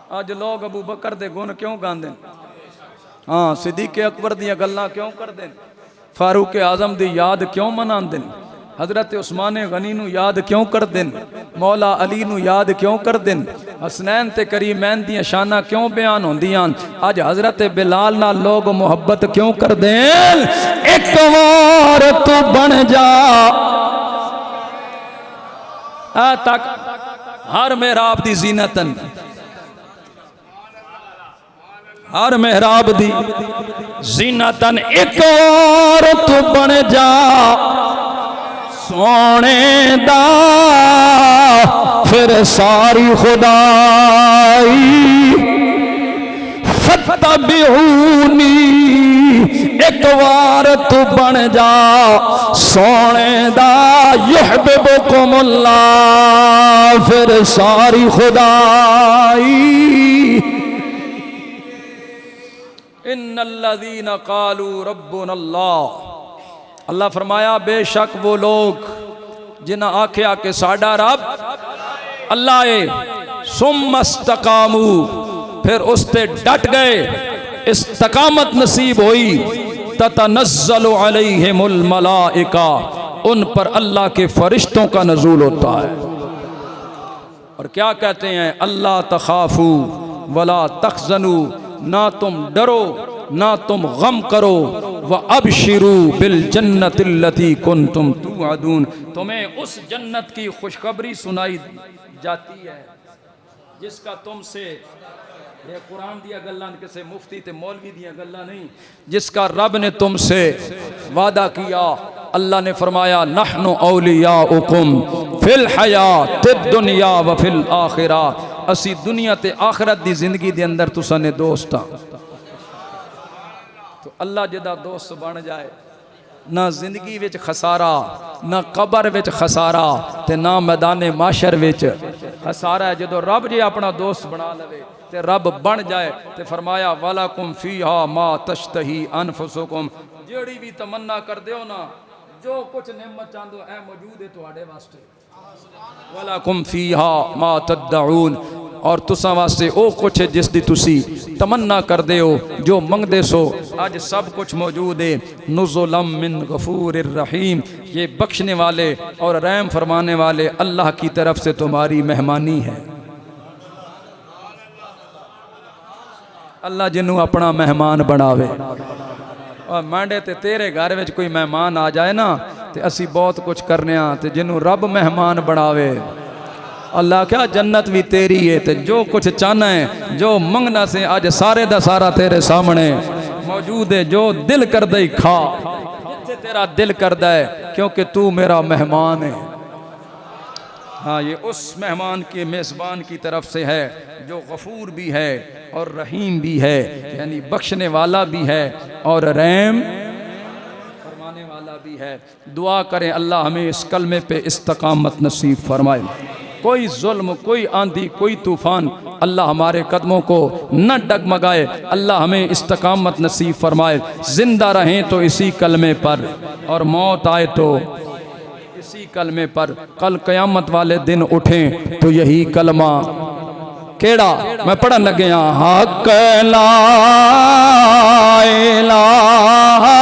अज लोग अबू बकर दे गुण क्यों गांदे? हाँ, सिद्दीक़ अकबर दियां गल्लां क्यों करदे? फारूक आजम दी याद क्यों मनांदे? हजरत उस्मान गनी नू याद क्यों करदे? मौला अली नू याद क्यों करदे? हसनैन ते करीमैन दियां शाना क्यों बयान होंदियां? अज हजरत बिलाल नाल लोग मुहब्बत क्यों करदे? एक बार तू बन जा तक हर मेहराब दी जीनतन, हर मेहराब दी जीनतन, एक और तू बन जा सोने दा, फिर सारी खुदाई फतबिऊनी, एक बार तू बन जा सोने दा, युहिब्बुकुमुल्लाह, फिर सारी खुदाई। इन्नल्लज़ीना क़ालू रब्बुनल्लाह, अल्लाह फरमाया बेशक वो लोग जिन्हें आख्या कि साडा रब अल्लाह है, सुम्मस्तकामू, फिर उसते डट गए, इस्तकामत नसीब हुई, ततनज़्ज़लु अलैहिमुल मलाइका, उन पर अल्लाह के फरिश्तों का नज़ूल होता है। और क्या कहते हैं? अल्लाह तखाफू वला तखजनू, ना तुम डरो ना तुम गम करो, व अबशिरू बिल जन्नतिल्लती कुंतुम तुअदून, तुम्हें उस जन्नत की खुशखबरी सुनाई जाती है जिसका तुमसे, ये कुरान दिया गल्लां किसे मुफ्ती ते मौलवी दिया गल्लां नहीं, जिसका रब ने तुमसे वादा किया। अल्लाह ने फरमाया नहनु औलियाउकुम फिल हयातिद दुनिया व फिल आखिरा, असी दुनिया ते आखिरत दी जिंदगी दे अंदर तुसां ने दोस्त हां। तो अल्लाह जिदा दोस्त बन जाए, ना जिंदगी विच खसारा, ना कबर विच खसारा, ते ना मैदाने माशर विच खसारा है। जदों रब जे अपना दोस्त बना लवे ते रब बन जाए ते फरमाया वलाकुम फीहा मा तश्तही अनफुसुकुम, जेड़ी भी तमन्ना कर दो ना, जो कुछ नेमत चाहदो ऐ मौजूद है तुहाडे वास्ते। वलाकुम फीहा मा तदऊन, और तुसा वास्ते ओ कुछ है जिसदी तुसी तमन्ना कर दे हो, जो मंगदे सो आज सब कुछ मौजूद है। नुज़ुलम मिन गफूरिर रहीम, ये बख्शने वाले और रहम फरमाने वाले अल्लाह की तरफ से तुम्हारी मेहमानी है। अल्लाह जिन्हों अपना मेहमान बनावे, और मांडे ते तेरे घर में कोई मेहमान आ जाए ना ते असी बहुत कुछ करने, ते जिन्हों रब मेहमान बनावे, अल्लाह क्या जन्नत भी तेरी है, ते जो कुछ चाहना है, जो मंगना से आज सारे दा सारा तेरे सामने मौजूद है। जो दिल कर दे खा, जिथे तेरा दिल करदा है, क्योंकि तू मेरा मेहमान है। हाँ, ये उस मेहमान के मेज़बान की तरफ से है जो गफूर भी है और रहीम भी है, यानी बख्शने वाला भी है और रहम फरमाने वाला भी है। दुआ करें अल्लाह हमें इस कलमे पे इस्तकामत नसीब फरमाए। कोई जुल्म, कोई आंधी, कोई तूफान अल्लाह हमारे कदमों को न डगमगाए। अल्लाह हमें इस्तकामत नसीब फरमाए। जिंदा रहें तो इसी कलमे पर, और मौत आए तो इसी कलमे पर। कल क़यामत वाले दिन उठें तो यही कलमा केड़ा मैं पढ़न लगे हाँ, हक ला इलाहा।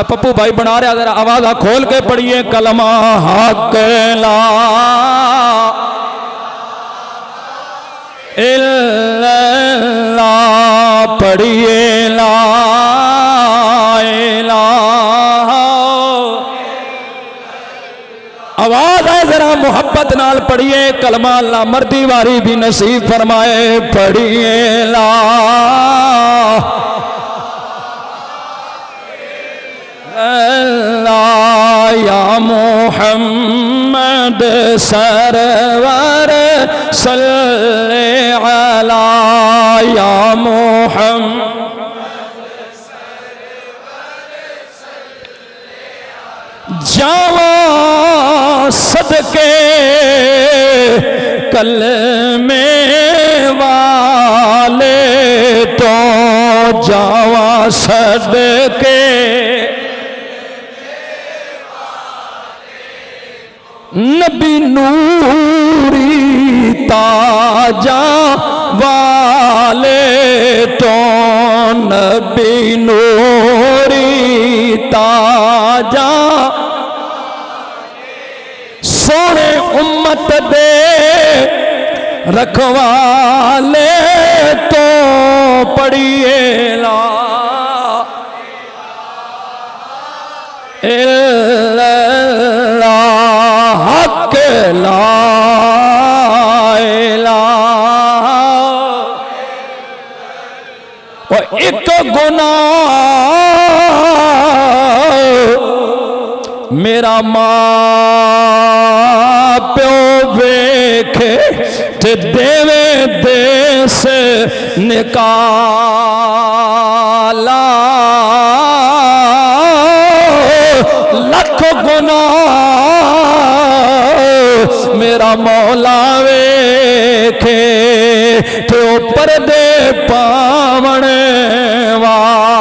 पप्पू भाई बना रहा, जरा आवाज खोल के पढ़िए कलमा हक ला इल्लल्लाह, पढ़िए ला इलाहा। आवाज है जरा मोहब्बत नाल पढ़िए कलमा, अल्लाह मर्दी वारी भी नसीब फरमाए। पढ़िए ला अल्लाह या मोहम्मद सरवर सल्ले अला या मोहम्मद जावा सदके कलमे वाले तो जावा सदके नबी नूरी ताजा वाले तो नबी नूरी ताजा सोने उम्मत दे रखवाले तो पढ़िए ला इल्लल्लाह हक ला इलाहा और एक गुनाह मेरा मां प्यो वेखे ते देवे देश निकाला लख गुनाह मेरा मौला वेखे तो पर्दे पावण वाला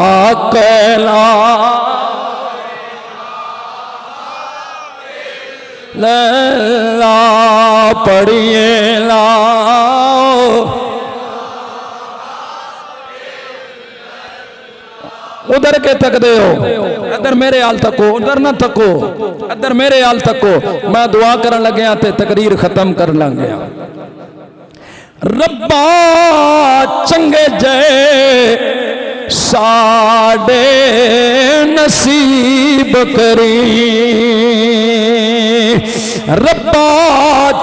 हक ला ला पढ़िए ला उधर के तक दे हो इधर मेरे हाल तको उधर ना तको इधर मेरे हाल तको मैं दुआ करन लग्या ते तकरीर खत्म कर लग गया रब्बा चंगे जय साडे नसीब करी रब्बा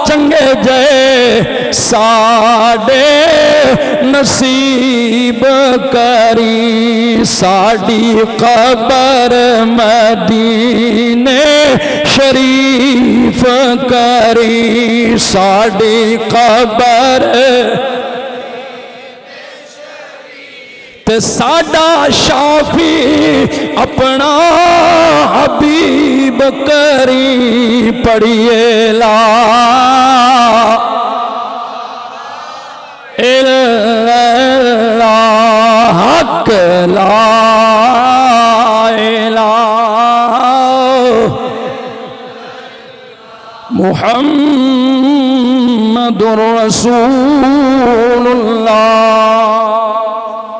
चंगे जय साडे नसीब करी साडी कबर मदीने शरीफ करी साडी कबर ते साडा शाफी अपना हबीब करी पढ़िए ला इल्लल्लाह हक ला इलाहा मुहम्मदुर रसूलुल्लाह।